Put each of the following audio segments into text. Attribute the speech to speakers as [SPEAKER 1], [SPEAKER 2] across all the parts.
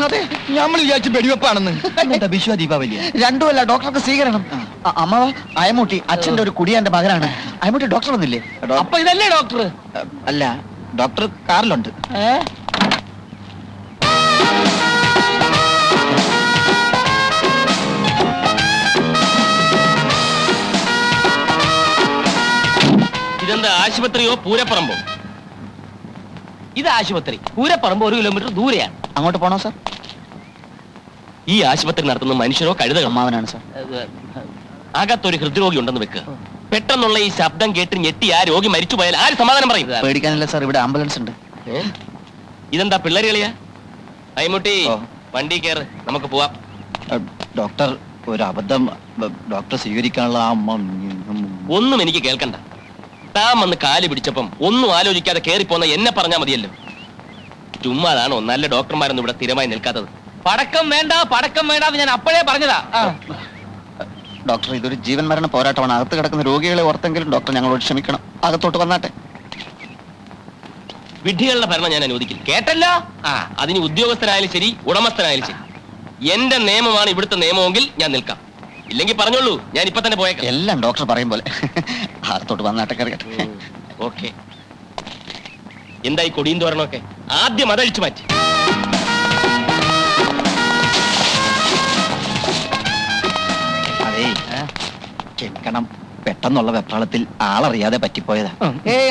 [SPEAKER 1] അതെ, നമ്മൾ വിചാരിച്ചു വെടിവെപ്പാണെന്ന്.
[SPEAKER 2] വിശ്വ ദീപാവലി
[SPEAKER 1] രണ്ടുമല്ല, ഡോക്ടർക്ക് സ്വീകരണം. അമ്മാവ, അയമൂട്ടി അച്ഛന്റെ ഒരു കുടിയാന്റെ മകനാണ്. അയമൂട്ടി ഡോക്ടർ ഒന്നില്ലേ?
[SPEAKER 3] അപ്പൊ ഇതല്ലേ ഡോക്ടർ?
[SPEAKER 2] അല്ല, ഡോക്ടർ കാറിലുണ്ട്.
[SPEAKER 3] ഇതെന്താ, ആശുപത്രിയോ പൂരപ്പറമ്പോ? ഇത് ആശുപത്രി, പൂരപ്പറമ്പ് 1 കിലോമീറ്റർ ദൂരെയാണ്.
[SPEAKER 1] അങ്ങോട്ട് പോണോ സാർ?
[SPEAKER 3] ഈ ആശുപത്രി നടത്തുന്ന മനുഷ്യരോ കഴുതകളോ?
[SPEAKER 1] അമ്മാവനാണ് സാർ.
[SPEAKER 3] അകത്തൊരു ഹൃദ്രോഗി ഉണ്ടെന്ന് വെക്ക്. പെട്ടെന്നുള്ള ഈ ശബ്ദം കേട്ട് ഞെട്ടി ആ രോഗി മരിച്ചു പോയാൽ ആര് സമാധാനം പറയും?
[SPEAKER 1] പേടിക്കാനില്ല സാർ, ഇവിടെ ആംബുലൻസ് ഉണ്ട്.
[SPEAKER 3] ഇതെന്താ പിള്ളേര് കളിയാ? അയ്മുട്ടി, വണ്ടി കയറ്, നമുക്ക് പോവാം.
[SPEAKER 2] ഡോക്ടർ, ഒരു അബദ്ധം. ഡോക്ടർ സ്വീകരിക്കാനുള്ള
[SPEAKER 3] ഒന്നും എനിക്ക് കേൾക്കണ്ട. താൻ വന്ന് കാല് പിടിച്ചപ്പം ഒന്നും ആലോചിക്കാതെ കയറിപ്പോന്ന എന്നെ പറഞ്ഞാൽ മതിയല്ലോ. ചുമ്മാതാണോ നല്ല ഡോക്ടർമാരൊന്നും ഇവിടെ സ്ഥിരമായി നിൽക്കാത്തത്? പടക്കം വേണ്ട, പടക്കം വേണ്ട, ഞാൻ അപ്പോഴേ പറഞ്ഞതാ.
[SPEAKER 1] ഡോക്ടർ, ഇതൊരു ജീവൻ മരണ പോരാട്ടമാണ്. അകത്ത് കിടക്കുന്ന രോഗികളെ ഓർത്തെങ്കിലും ഡോക്ടർ ഞങ്ങളോട് ക്ഷമിക്കണം. അകത്തോട്ട് വന്നാട്ടെ.
[SPEAKER 3] വിഡ്ഢികളുടെ ഭരണം ഞാൻ അനുവദിക്കില്ല, കേട്ടല്ലോ? അതിന് ഉദ്യോഗസ്ഥനായാലും ശരി, ഉടമസ്ഥനായാലും ശരി. എന്റെ നിയമമാണ് ഇവിടുത്തെ നിയമമെങ്കിൽ ഞാൻ നിൽക്കാം. ഇല്ലെങ്കിൽ പറഞ്ഞോളൂ, ഞാൻ ഇപ്പൊ തന്നെ പോയേക്കാം.
[SPEAKER 1] എല്ലാം ഡോക്ടർ പറയും പോലെ. അകത്തോട്ട് വന്നാട്ടെ, കറിയട്ടെ.
[SPEAKER 3] ഓക്കെ. എന്തായി കൊടിയും തോരണമൊക്കെ? ആദ്യം അതഴിച്ചു മാറ്റി.
[SPEAKER 2] അതേ, ക്ഷമിക്കണം, പെട്ടെന്നുള്ള വെപ്രാളത്തിൽ ആളറിയാതെ പറ്റിപ്പോയതാ.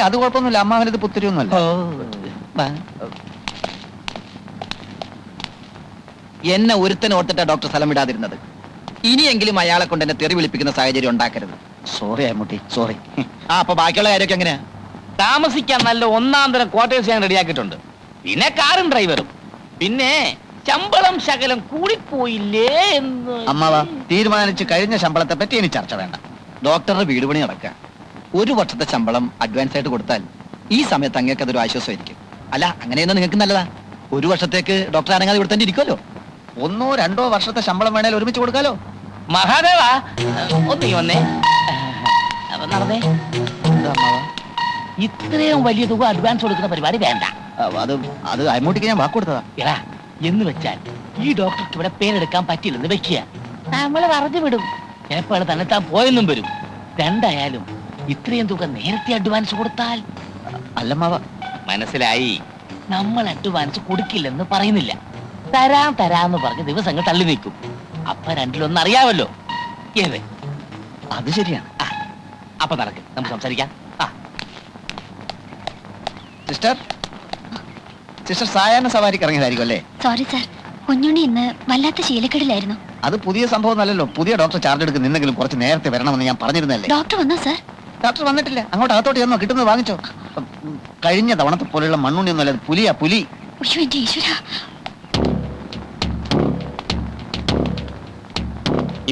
[SPEAKER 1] അത് കുഴപ്പമൊന്നുമില്ല. അമ്മാവനത് പുത്തിരിയൊന്നുമല്ല.
[SPEAKER 2] എന്നെ ഒരുത്തനെ ഓർത്തിട്ടാ ഡോക്ടർ സ്ഥലം വിടാതിരുന്നത്. ഇനിയെങ്കിലും അയാളെ കൊണ്ട് എന്നെ തെറി വിളിപ്പിക്കുന്ന സാഹചര്യം ഉണ്ടാക്കരുത്.
[SPEAKER 1] Sorry Ammutty, sorry.
[SPEAKER 2] അപ്പൊ ബാക്കിയുള്ള കാര്യമൊക്കെ എങ്ങനെയാ?
[SPEAKER 3] താമസിക്കാൻ നല്ല 1-ാം തരം ക്വാർട്ടേഴ്സ് ഞാൻ റെഡിയാക്കിയിട്ടുണ്ട്. പിന്നെ കാറും ഡ്രൈവറും. പിന്നെ ശമ്പളം ശകലം കൂടിപ്പോയില്ലേ എന്ന്.
[SPEAKER 1] അമ്മാവ, തീരുമാനിച്ച് കഴിഞ്ഞ ശമ്പളത്തെ പറ്റി ഇനി ചർച്ച വേണ്ട.
[SPEAKER 2] ഡോക്ടറുടെ വീട് പണി നടക്കുക. 1 വർഷത്തെ ശമ്പളം അഡ്വാൻസ് ആയിട്ട് കൊടുത്താൽ ഈ സമയത്ത് അങ്ങേക്ക് അതൊരു ആശ്വാസമായിരിക്കും. അല്ല, അങ്ങനെയൊന്നും നിങ്ങൾക്ക് നല്ലതാ. 1 വർഷത്തേക്ക് ഡോക്ടർ അനങ്ങാതെ ഇവിടെ തന്നെ ഇരിക്കുമല്ലോ.
[SPEAKER 1] 1 or 2 വർഷത്തെ ശമ്പളം വേണേൽ ഒരുമിച്ച് കൊടുക്കാലോ.
[SPEAKER 3] മഹാദേവ, ഒന്നീ വന്നേ. നടന്നേ. ഇത്രയും വലിയ തുക അഡ്വാൻസ് കൊടുക്കുന്ന പരിപാടി വേണ്ട.
[SPEAKER 1] അത് അമ്മൂട്ടിക്ക് ഞാൻ വാക്ക് കൊടുത്തതാ.
[SPEAKER 3] എടാ, എന്ന് വെച്ചാൽ ഈ ഡോക്ടർക്ക് ഇവിടെ പേരെടുക്കാൻ പറ്റില്ലെന്ന് വെക്കുക. നമ്മളെ പറഞ്ഞു വിടും. ചിലപ്പോൾ തന്നെ താൻ പോയെന്നും വരും. രണ്ടായാലും ഇത്രയും തുക നേരത്തെ അഡ്വാൻസ് കൊടുത്താൽ.
[SPEAKER 1] അല്ലമ്മാവ,
[SPEAKER 3] മനസ്സിലായി. നമ്മൾ അഡ്വാൻസ് കൊടുക്കില്ലെന്ന് പറയുന്നില്ല. തരാന്ന് പറഞ്ഞ് ദിവസങ്ങൾ തള്ളി നീക്കും. അപ്പൊ രണ്ടിലൊന്നും അറിയാമല്ലോ. ഏത്?
[SPEAKER 1] അത് ശരിയാണ്.
[SPEAKER 3] അപ്പൊ നടക്കും, നമുക്ക് സംസാരിക്കാം.
[SPEAKER 1] സിസ്റ്റർ, സിസ്റ്റർ സായാഹ്ന സവാരിക്ക് ഇറങ്ങിയതായിരിക്കും അല്ലേ?
[SPEAKER 4] സോറി സാർ, കുഞ്ഞുണ്ണി ഇന്ന് വല്ലാത്ത ശീലക്കേടിലായിരുന്നു.
[SPEAKER 1] അത് പുതിയ സംഭവം അല്ലല്ലോ. പുതിയ ഡോക്ടർ ചാർജ് എടുക്കുന്ന നിന്നെങ്കിലും കുറച്ച് നേരത്തെ വരണമെന്ന് ഞാൻ പറഞ്ഞിരുന്നല്ലേ.
[SPEAKER 4] ഡോക്ടർ വന്നോ സാർ?
[SPEAKER 1] ഡോക്ടർ വന്നിട്ടില്ല. അങ്ങോട്ട് അകത്തോട്ട് ചെന്നോ, കിട്ടുന്നത് വാങ്ങിച്ചോ. കഴിഞ്ഞ തവണത്തെ പോലെയുള്ള മണ്ണുണ്ണിയൊന്നും അല്ല, പുലിയാ, പുലി.
[SPEAKER 4] അയ്യോ എന്റെ ഈശ്വരാ.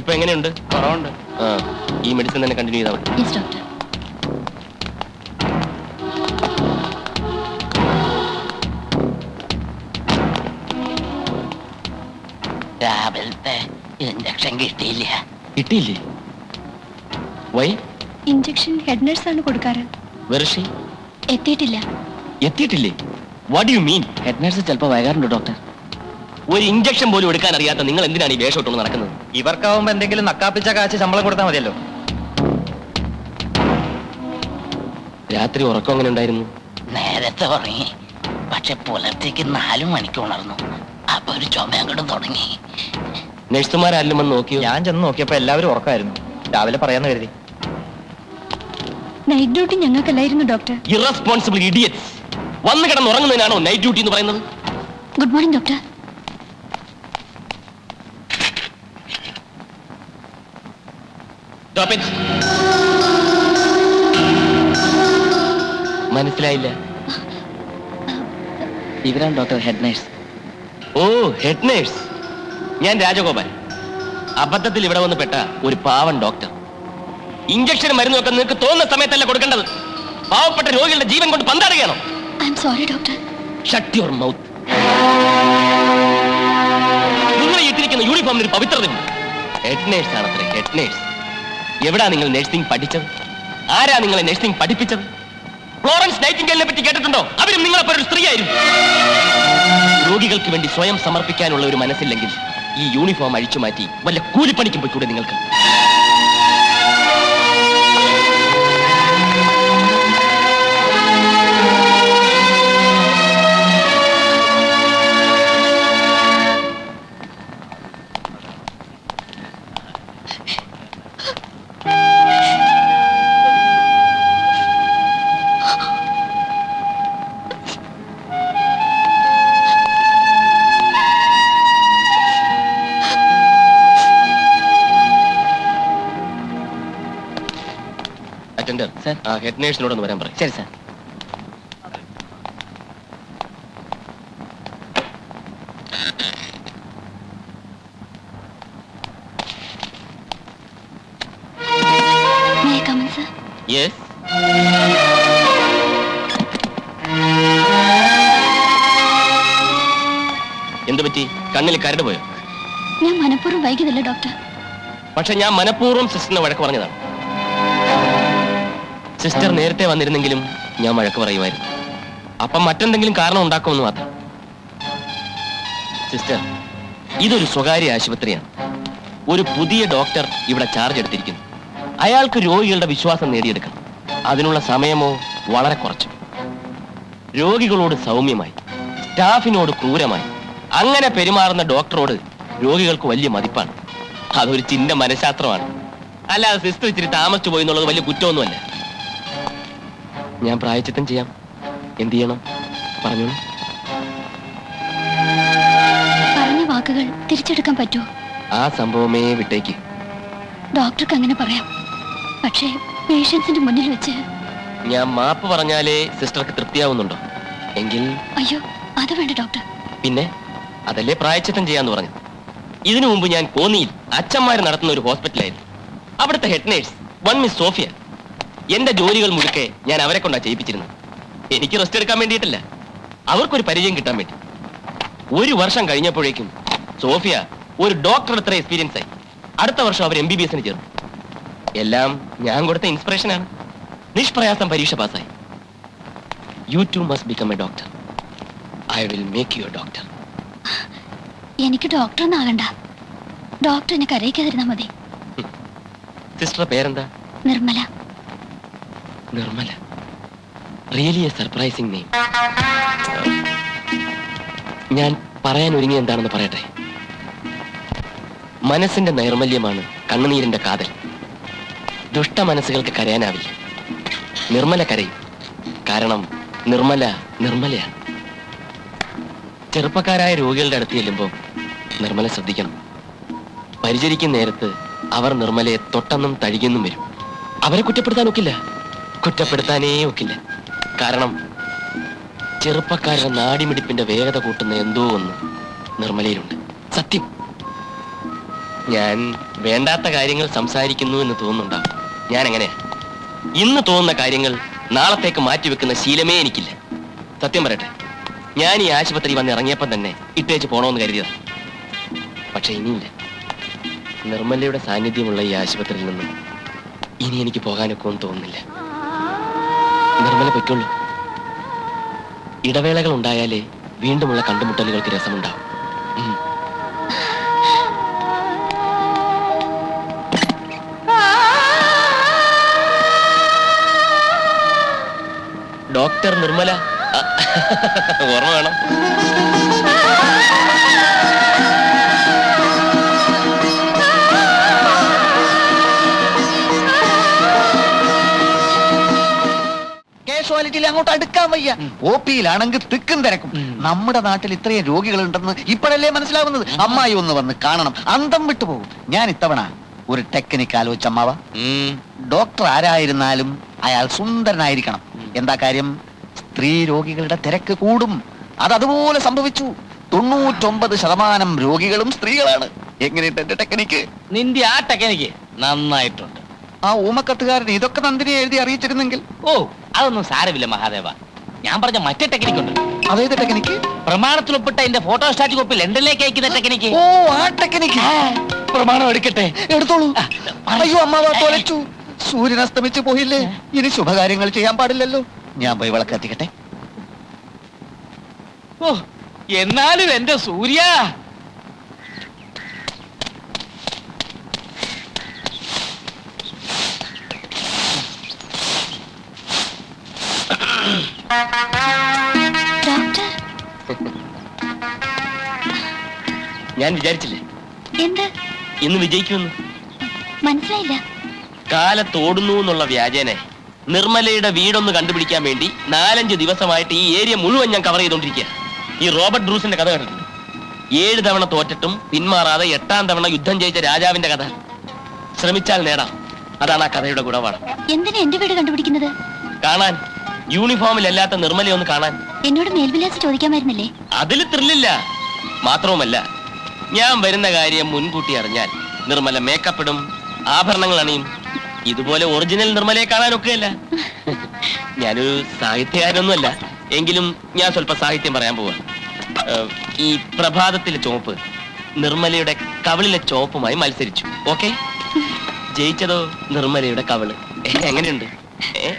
[SPEAKER 3] ഇപ്പൊ എങ്ങനെയുണ്ട്? കുറവുണ്ട്. ഈ മെഡിസിൻ തന്നെ കണ്ടിന്യൂ ചെയ്താൽ മതി.
[SPEAKER 4] Yes doctor.
[SPEAKER 3] രാവിലത്തെ ഇഞ്ചക്ഷൻ കിട്ടിയില്ലേ? വൈ?
[SPEAKER 4] ഇഞ്ചക്ഷൻ ഹെഡ് നഴ്സ് ആണ് കൊടുക്കാറ്.
[SPEAKER 3] വെർഷി
[SPEAKER 4] എത്തിയിട്ടില്ലേ?
[SPEAKER 3] What you mean?
[SPEAKER 1] Head nurse ചിലപ്പോൾ വൈകാറുണ്ട് ഡോക്ടർ.
[SPEAKER 3] ഒരു ഇഞ്ചക്ഷൻ പോലും എടുക്കാൻ അറിയാത്ത നിങ്ങൾ എന്തിനാണ് ഈ വേഷം ഇട്ടുകൊണ്ട് നടക്കുന്നത്?
[SPEAKER 2] ഇവർക്കാവുമ്പോ എന്തെങ്കിലും നക്കാപ്പിച്ച കാശ് ശമ്പളം കൊടുത്താൽ മതിയല്ലോ.
[SPEAKER 3] രാത്രി ഉറക്കം എങ്ങനെ ഉണ്ടായിരുന്നു?
[SPEAKER 5] നേരത്തെ ഉറങ്ങി, പക്ഷെ പുലർച്ചയ്ക്ക് 4 മണിക്ക് ഉണർന്നു. അപ്പൊ ഒരു ചുമയങ്ങോട്ടും തുടങ്ങി.
[SPEAKER 3] നഴ്സുമാരെല്ലാം വന്ന് നോക്കിയോ?
[SPEAKER 2] ഞാൻ ചെന്ന് നോക്കിയപ്പോ എല്ലാവരും ഉറക്കമായിരുന്നു. രാവിലെ പറയാന്ന് കരുതി.
[SPEAKER 4] നൈറ്റ് ഡ്യൂട്ടി ഞങ്ങൾക്കല്ലായിരുന്നു ഡോക്ടർ.
[SPEAKER 3] Irresponsible idiots. വന്ന് കിടന്ന് ഉറങ്ങുന്നതിനാണോ നൈറ്റ് ഡ്യൂട്ടി എന്ന് പറയുന്നത്?
[SPEAKER 4] Good morning doctor.
[SPEAKER 3] മനസ്സിലായില്ല.
[SPEAKER 1] ഇവരാണ് doctor, head nurse.
[SPEAKER 3] Oh, head nurse. ഞാൻ രാജഗോപാൽ. അബദ്ധത്തിൽ ഇവിടെ വന്ന് പെട്ട ഒരു പാവൻ ഡോക്ടർ. ഇഞ്ചക്ഷൻ മരുന്നൊക്കെ നിങ്ങൾക്ക് തോന്നുന്ന സമയത്തല്ല കൊടുക്കേണ്ടത്. പാവപ്പെട്ട രോഗികളുടെ ജീവൻ കൊണ്ട് പന്താടുകയാണോ?
[SPEAKER 4] I am sorry doctor.
[SPEAKER 3] Shut your mouth. നിങ്ങൾ ഇട്ടിരിക്കുന്ന യൂണിഫോമിന് ഒരു പവിത്രതയുണ്ട്. ഹെഡ് നേഴ്സ് ആണത്രേ, ഹെഡ് നേഴ്സ്. എവിടാ നിങ്ങൾ നഴ്സിംഗ് പഠിച്ചത്? ആരാ നിങ്ങളെ നഴ്സിംഗ് പഠിപ്പിച്ചത്? ഫ്ലോറൻസ് നൈറ്റിംഗേലിനെ പറ്റി കേട്ടിട്ടുണ്ടോ? അവരും നിങ്ങളെപ്പോലെ ഒരു സ്ത്രീയായിരുന്നു. രോഗികൾക്ക് വേണ്ടി സ്വയം സമർപ്പിക്കാനുള്ള ഒരു മനസ്സില്ലെങ്കിൽ ഈ യൂണിഫോം അഴിച്ചു മാറ്റി വല്ല കൂലിപ്പണിക്കും പോയിക്കൂടെ നിങ്ങൾക്ക്? Attender,
[SPEAKER 2] sir.
[SPEAKER 3] ആ ഹെഡ് നേഴ്സിനോടൊന്ന് വരാൻ പറയും.
[SPEAKER 2] ശരി sir.
[SPEAKER 4] May I come in, sir?
[SPEAKER 3] Yes. എന്തു പറ്റി? കണ്ണിൽ കരട് പോയോ?
[SPEAKER 4] ഞാൻ മനഃപൂർവ്വം വൈകിയതല്ല ഡോക്ടർ.
[SPEAKER 3] പക്ഷെ ഞാൻ മനഃപൂർവ്വം സിസ്റ്ററിനെ വഴക്ക് പറഞ്ഞതാണ്. സിസ്റ്റർ നേരത്തെ വന്നിരുന്നെങ്കിലും ഞാൻ വഴക്ക് പറയുമായിരുന്നു. അപ്പം മറ്റെന്തെങ്കിലും കാരണം ഉണ്ടാക്കുമെന്ന് മാത്രം. സിസ്റ്റർ, ഇതൊരു സ്വകാര്യ ആശുപത്രിയാണ്. ഒരു പുതിയ ഡോക്ടർ ഇവിടെ ചാർജ് എടുത്തിരിക്കുന്നു. അയാൾക്ക് രോഗികളുടെ വിശ്വാസം നേടിയെടുക്കണം. അതിനുള്ള സമയമോ വളരെ കുറച്ചു. രോഗികളോട് സൗമ്യമായി, സ്റ്റാഫിനോട് ക്രൂരമായി അങ്ങനെ പെരുമാറുന്ന ഡോക്ടറോട് രോഗികൾക്ക് വലിയ മതിപ്പാണ്. അതൊരു ചിന്ന മനഃശാസ്ത്രമാണ്. അല്ലാതെ സിസ്റ്റർ ഇച്ചിരി താമസിച്ചു പോയി എന്നുള്ളത് വലിയ കുറ്റമൊന്നുമല്ല. ഞാൻ പ്രായച്ചിത്തം ചെയ്യാം. എന്ത് ചെയ്യണം പറഞ്ഞു?
[SPEAKER 4] പറഞ്ഞ വാക്കുകൾ തിരിച്ചെടുക്കാൻ പറ്റുമോ?
[SPEAKER 3] ആ സംഭവമേ വിട്ടേക്ക്.
[SPEAKER 4] ഡോക്ടർക്ക് അങ്ങനെ പറയാം, പക്ഷേ പേഷ്യൻസിന്റെ മുന്നിൽ വെച്ച്.
[SPEAKER 3] ഞാൻ മാപ്പ് പറഞ്ഞാലേ സിസ്റ്റർക്ക് തൃപ്തിയാവുന്നുണ്ടോ? എങ്കിൽ
[SPEAKER 4] അയ്യോ, അത് വേണ്ട ഡോക്ടർ.
[SPEAKER 3] പിന്നെ അതല്ലേ പ്രായച്ചിത്തം ചെയ്യാന്ന് പറഞ്ഞു. ഇതിനു മുമ്പ് ഞാൻ കോന്നിയിൽ അച്ഛന്മാർ നടത്തുന്ന ഒരു ഹോസ്പിറ്റലായിരുന്നു. അവിടുത്തെ head nurse one miss Sophia. എന്റെ ജോലികൾ മുഴുക്കെ ഞാൻ അവരെ കൊണ്ടാ ചെയ്യിപ്പിച്ചിരുന്നത്. എനിക്ക് റെസ്റ്റ് എടുക്കാൻ വേണ്ടിയിട്ടല്ല, അവർക്കൊരു പരിചയം കിട്ടാൻ വേണ്ടി. ഒരു വർഷം കഴിഞ്ഞപ്പോഴേക്കും സോഫിയ ഒരു ഡോക്ടർ അത്ര എക്സ്പീരിയൻസ് ആയി. അടുത്ത വർഷം അവർ MBBS ചേർന്നു. എല്ലാം ഞാൻ കൊടുത്ത ഇൻസ്പിറേഷനാണ്. നിഷ്പ്രയാസം പരീക്ഷ പാസ്സായി. You too must become a doctor. I will make you a doctor.
[SPEAKER 4] എനിക്ക് ഡോക്ടറൊന്നും ആകണ്ട. ഡോക്ടർ എന്നെ കരയിക്കാതിരുന്നാ മതി.
[SPEAKER 3] സിസ്റ്റർ പേരെന്താ?
[SPEAKER 4] Nirmala.
[SPEAKER 3] Nirmala. Really a surprising name. ഞാൻ പറയാൻ ഒരുങ്ങി എന്താണെന്ന് പറയട്ടെ. മനസ്സിന്റെ നൈർമല്യമാണ് കണ്ണുനീരിന്റെ കാതൽ. ദുഷ്ട മനസ്സുകൾക്ക് കരയാനാവില്ല. നിർമ്മല കരയും. കാരണം നിർമ്മല നിർമ്മലയാണ്. ചെറുപ്പക്കാരായ രോഗികളുടെ അടുത്ത് ചെല്ലുമ്പോൾ നിർമ്മല ശ്രദ്ധിക്കണം. പരിചരിക്കുന്ന നേരത്ത് അവർ നിർമ്മലയെ തൊട്ടെന്നും തഴുകിയെന്നും വരും. അവരെ കുറ്റപ്പെടുത്താൻ ഒക്കില്ല, കുറ്റപ്പെടുത്താനേ ഒക്കില്ല. കാരണം ചെറുപ്പക്കാരുടെ നാടിമിടിപ്പിന്റെ വേഗത കൂട്ടുന്ന എന്തോ ഒന്ന് നിർമ്മലയിലുണ്ട്. സത്യം. ഞാൻ വേണ്ടാത്ത കാര്യങ്ങൾ സംസാരിക്കുന്നു എന്ന് തോന്നുന്നുണ്ടാവും. ഞാൻ എങ്ങനെയാ? ഇന്ന് തോന്നുന്ന കാര്യങ്ങൾ നാളത്തേക്ക് മാറ്റിവെക്കുന്ന ശീലമേ എനിക്കില്ല. സത്യം പറയട്ടെ, ഞാൻ ഈ ആശുപത്രി വന്ന് ഇറങ്ങിയപ്പം തന്നെ ഇട്ടേച്ച് പോണമെന്ന് കരുതിയതാണ്. പക്ഷെ ഇനിയില്ല. നിർമ്മലയുടെ സാന്നിധ്യമുള്ള ഈ ആശുപത്രിയിൽ നിന്നും ഇനി എനിക്ക് പോകാനൊക്കെ ഒന്നും തോന്നുന്നില്ല. നിർമ്മല പൊയ്ക്കൊള്ളൂ. ഇടവേളകൾ ഉണ്ടായാലേ വീണ്ടുമുള്ള കണ്ടുമുട്ടലുകൾക്ക് രസമുണ്ടാവും. ഡോക്ടർ നിർമ്മല. ഓർമ്മ വേണം.
[SPEAKER 1] കാഷ്വാലിറ്റിയിൽ അങ്ങോട്ട് അടുക്കാൻ വയ്യ. OP-യിലാണെങ്കിൽ തിക്കും തിരക്കും. നമ്മുടെ നാട്ടിൽ ഇത്രയും രോഗികളുണ്ടെന്ന് ഇപ്പോഴല്ലേ മനസ്സിലാവുന്നത്. അമ്മായി ഒന്ന് വന്ന് കാണണം, അന്തം വിട്ടുപോകും. ഞാൻ ഇത്തവണ ഒരു ടെക്നിക്ക് ആലോചിച്ച അമ്മാവ. ഡോക്ടർ ആരായിരുന്നാലും അയാൾ സുന്ദരനായിരിക്കണം. എന്താ കാര്യം? സ്ത്രീ രോഗികളുടെ തിരക്ക് കൂടും. അതുപോലെ സംഭവിച്ചു. 99% രോഗികളും സ്ത്രീകളാണ്. എങ്ങനെയുണ്ട് എന്റെ ടെക്നിക്ക്?
[SPEAKER 5] നിന്റെ ആ ടെക്നിക്ക് നന്നായിട്ടുണ്ട്.
[SPEAKER 1] ആ ഊമക്കത്തുകാരൻ ഇതൊക്കെ നന്ദിനെ എഴുതി അറിയിച്ചിരുന്നെങ്കിൽ.
[SPEAKER 5] ഓ, അതൊന്നും സാരമില്ല മഹാദേവ. ഞാൻ പറഞ്ഞ മറ്റേ ടെക്നിക്ക് ഉണ്ട്.
[SPEAKER 1] അതേത് ടെക്നിക്ക്?
[SPEAKER 5] പ്രമാണത്തിൽ ഒപ്പിട്ട എന്റെ ഫോട്ടോസ്റ്റാറ്റ് കോപ്പി ലണ്ടനിലേക്ക് അയക്കുന്ന ടെക്നിക്ക്.
[SPEAKER 1] ഓ, ആ ടെക്നിക്ക്.
[SPEAKER 5] പ്രമാണം എടുക്കട്ടെ?
[SPEAKER 1] എടുത്തോളൂ. അയ്യോ അമ്മാവ തോലച്ചു. സൂര്യൻ അസ്തമിച്ചു പോയില്ലേ? ഇനി ശുഭകാര്യങ്ങൾ ചെയ്യാൻ പാടില്ലല്ലോ. ഞാൻ പോയി വിളക്ക് കത്തിക്കട്ടെ.
[SPEAKER 5] ഓ,
[SPEAKER 6] എന്നാലും എന്റെ സൂര്യ.
[SPEAKER 4] ഡോക്ടർ
[SPEAKER 3] ഞാൻ വിചാരിച്ചില്ലേ
[SPEAKER 4] എന്ത്?
[SPEAKER 3] ഇന്ന് വിജയിക്കുമെന്ന്.
[SPEAKER 4] മനസ്സിലായില്ല.
[SPEAKER 3] കാലത്തോടുന്നു എന്നുള്ള വ്യാജേനെ നിർമ്മലയുടെ വീടൊന്ന് കണ്ടുപിടിക്കാൻ വേണ്ടി 4-5 ദിവസമായിട്ട് ഈ ഏരിയ മുഴുവൻ ഞാൻ കവർ ചെയ്തോണ്ടിരിക്കുക. ഈ റോബർട്ട് ബ്രൂസിന്റെ കഥ കേട്ടിട്ടുണ്ട്. 7 തവണ തോറ്റിട്ടും പിന്മാറാതെ 8ാം തവണ യുദ്ധം ജയിച്ച രാജാവിന്റെ കഥ. ശ്രമിച്ചാൽ നേടാം. അതാണ് ആ കഥയുടെ ഗുണപാഠം.
[SPEAKER 4] എന്തിനാ എന്റെ വീട് കണ്ടുപിടിക്കുന്നത്?
[SPEAKER 3] കാണാൻ, യൂണിഫോമിലല്ലാത്ത നിർമ്മലയെ ഒന്ന് കാണാൻ.
[SPEAKER 4] എന്നോട് മേൽവിലാസം ചോദിക്കാമായിരുന്നില്ലേ?
[SPEAKER 3] അതിൽ ത്രില്ലില്ല. മാത്രവുമല്ല, ഞാൻ വരുന്ന കാര്യം മുൻകൂട്ടി അറിഞ്ഞാൽ നിർമ്മല മേക്കപ്പ് ഇടും, ആഭരണങ്ങൾ അണിയും. ഇതുപോലെ ഒറിജിനൽ നിർമ്മലയെ കാണാനൊക്കെയല്ല. ഞാനൊരു സാഹിത്യകാരനൊന്നുമല്ല, എങ്കിലും ഞാൻ സ്വല്പം സാഹിത്യം പറയാൻ പോവാ. ഈ പ്രഭാതത്തിലെ ചുവപ്പ് നിർമ്മലയുടെ കവിളിലെ ചുവപ്പുമായി മത്സരിച്ചു. ഓക്കെ, ജയിച്ചതോ നിർമ്മലയുടെ കവിള്. എങ്ങനെയുണ്ട്?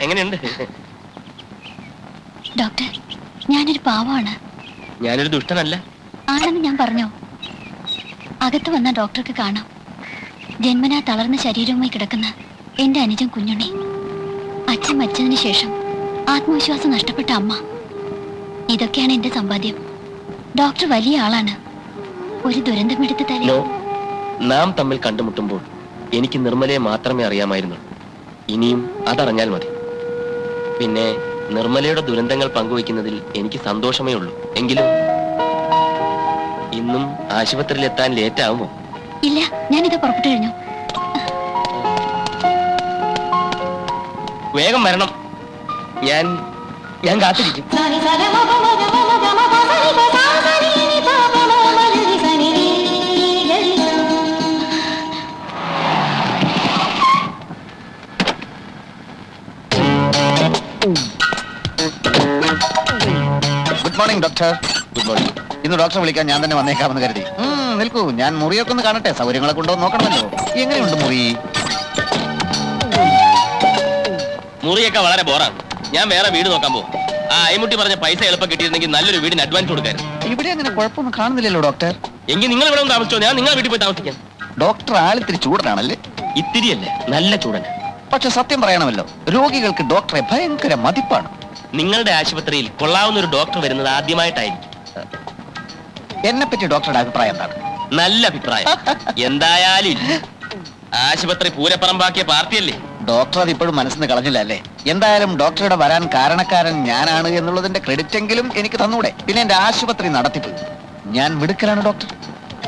[SPEAKER 3] എങ്ങനെയുണ്ട്?
[SPEAKER 4] ഡോക്ടർ, ഞാനൊരു പാവമാണ്.
[SPEAKER 3] ഞാനൊരു ദുഷ്ടനല്ല.
[SPEAKER 4] ആണെന്ന് ഞാൻ പറഞ്ഞോ? അകത്ത് വന്ന ഡോക്ടർക്ക് കാണാം. ജന്മനാ തളർന്ന ശരീരവുമായി കിടക്കുന്ന എന്റെ അനുജൻ കുഞ്ഞുണ്ണി. അച്ഛൻ മരിച്ചതിന് ശേഷം ആത്മവിശ്വാസം നഷ്ടപ്പെട്ട അമ്മ. ഇതൊക്കെയാണ് എന്റെ സമ്പാദ്യം. ഡോക്ടർ വലിയ ആളാണ്. ഒരു ദുരന്തമെടുത്ത്
[SPEAKER 3] നോ,
[SPEAKER 4] തലയോ.
[SPEAKER 3] നാം തമ്മിൽ കണ്ടുമുട്ടുമ്പോൾ എനിക്ക് നിർമ്മലയെ മാത്രമേ അറിയാമായിരുന്നു. ഇനിയും അതറിഞ്ഞാൽ മതി. പിന്നെ നിർമ്മലയുടെ ദുരന്തങ്ങൾ പങ്കുവയ്ക്കുന്നതിൽ എനിക്ക് സന്തോഷമേ ഉള്ളൂ. എങ്കിലും ഇന്നും ആശുപത്രിയിൽ എത്താൻ ലേറ്റ് ആവുമോ?
[SPEAKER 4] ഇല്ല, ഞാനിത് പുറപ്പെട്ടു കഴിഞ്ഞു.
[SPEAKER 3] വേഗം വരണം. ഞാൻ കാത്തിരിക്കും.
[SPEAKER 1] Good morning doctor.
[SPEAKER 3] Good morning.
[SPEAKER 1] ഇന്ന് ഡോക്ടറെ വിളിക്കാൻ ഞാൻ തന്നെ വന്നേക്കാമെന്ന് കരുതി. നിൽക്കൂ, ഞാൻ മുറിയൊക്കെ ഒന്ന് കാണട്ടെ. സൗകര്യങ്ങളൊക്കെ ഉണ്ടോ നോക്കണമല്ലോ. എങ്ങനെയുണ്ട് മുറി?
[SPEAKER 3] മുറിയൊക്കെ വളരെ ബോറാണ്. ഞാൻ വേറെ വീട് നോക്കാൻ പോകും. ആ അയ്മുട്ടി പറഞ്ഞ പൈസ എളുപ്പം കിട്ടിയിരുന്നെങ്കിൽ നല്ലൊരു വീടിന് അഡ്വാൻസ് കൊടുക്കായിരുന്നു.
[SPEAKER 1] ഇവിടെ അങ്ങനെ കുഴപ്പമൊന്നും കാണുന്നില്ലല്ലോ ഡോക്ടർ.
[SPEAKER 3] എങ്കിൽ നിങ്ങൾ ഇവിടെ ഒന്ന് താമസിച്ചോ, ഞാൻ നിങ്ങളുടെ വീട്ടിൽ പോയി താമസിക്കാം.
[SPEAKER 1] ഡോക്ടർ ആളിത്തിരി ചൂടനാണല്ലേ?
[SPEAKER 3] ഇത്തിരിയല്ലേ, നല്ല ചൂടൻ.
[SPEAKER 1] പക്ഷെ സത്യം പറയണമല്ലോ, രോഗികൾക്ക് ഡോക്ടറെ ഭയങ്കര മതിപ്പാണ്.
[SPEAKER 3] നിങ്ങളുടെ ആശുപത്രിയിൽ കൊള്ളാവുന്ന ഒരു ഡോക്ടർ വരുന്നത് ആദ്യമായിട്ടായിരിക്കും.
[SPEAKER 1] എന്നെ പറ്റി ഡോക്ടറുടെ അഭിപ്രായം എന്താണ്?
[SPEAKER 3] നല്ല അഭിപ്രായം. എന്തായാലും ഇല്ല. ആശുപത്രി പൂരപ്പറമ്പാക്കിയ പാർട്ടിയല്ലേ.
[SPEAKER 1] ഡോക്ടർ അത് ഇപ്പോഴും മനസ്സിന് കളഞ്ഞില്ല അല്ലേ? എന്തായാലും ഡോക്ടറുടെ വരാൻ കാരണക്കാരൻ ഞാനാണ് എന്നുള്ളതിന്റെ ക്രെഡിറ്റ് എങ്കിലും എനിക്ക് തന്നൂടെ? പിന്നെ എന്റെ ആശുപത്രി നടത്തിപ്പ് ഞാൻ മിടുക്കലാണ് ഡോക്ടർ.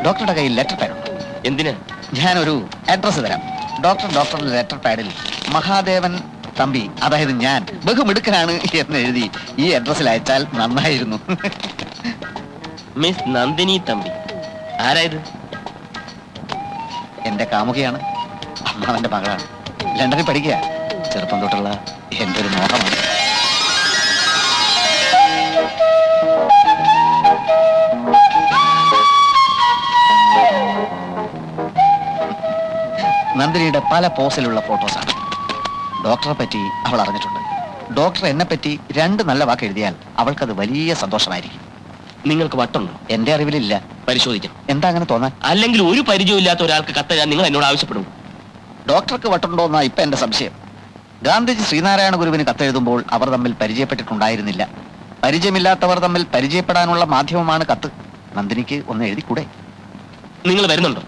[SPEAKER 1] ഡോക്ടറുടെ കയ്യിൽ ലെറ്റർ പാഡ് ഉണ്ട്.
[SPEAKER 3] എന്തിന്?
[SPEAKER 1] ഞാനൊരു അഡ്രസ് തരാം. ഡോക്ടറുടെ ലെറ്റർ പാഡിൽ മഹാദേവൻ തമ്പി, അതായത് ഞാൻ ബഹുമിടുക്കനാണ് എന്ന് എഴുതി ഈ അഡ്രസ്സിൽ അയച്ചാൽ നന്നായിരുന്നു.
[SPEAKER 3] മിസ് നന്ദിനി തമ്പി. ആരായത്?
[SPEAKER 1] എന്റെ കാമുകയാണ്, അമ്മാവന്റെ മകളാണ്. ലണ്ടനിൽ പഠിക്കുക. ചെറുപ്പം തൊട്ടുള്ള എന്റെ ഒരു മോഹമാണ്. നന്ദിനിയുടെ പല പോസിലുള്ള ഫോട്ടോസാണ്. ഡോക്ടറെ പറ്റി അവൾ അറിഞ്ഞിട്ടുണ്ട്. ഡോക്ടർ എന്നെ പറ്റി 2 നല്ല വാക്ക് എഴുതിയാൽ അവൾക്കത് വലിയ സന്തോഷമായിരിക്കും.
[SPEAKER 3] നിങ്ങൾക്ക് വട്ടുണ്ടോ?
[SPEAKER 1] എന്റെ അറിവിലില്ല.
[SPEAKER 3] പരിശോധിക്കാം.
[SPEAKER 1] എന്താ അങ്ങനെ തോന്നാൻ?
[SPEAKER 3] അല്ലെങ്കിൽ ഒരു പരിചയമില്ലാത്ത ഒരാൾക്ക് കത്തെഴുതാൻ നിങ്ങൾ എന്നോട് ആവശ്യപ്പെടും.
[SPEAKER 1] ഡോക്ടർക്ക് വട്ടുണ്ടോന്നാ ഇപ്പൊ എന്റെ സംശയം. ഗാന്ധിജി ശ്രീനാരായണ ഗുരുവിന് കത്തെഴുതുമ്പോൾ അവർ തമ്മിൽ പരിചയപ്പെട്ടിട്ടുണ്ടായിരുന്നില്ല. പരിചയമില്ലാത്തവർ തമ്മിൽ പരിചയപ്പെടാനുള്ള മാധ്യമമാണ് കത്ത്. നന്ദിനിക്ക് ഒന്ന് എഴുതിക്കൂടെ?
[SPEAKER 3] നിങ്ങൾ വരുന്നുണ്ടോ?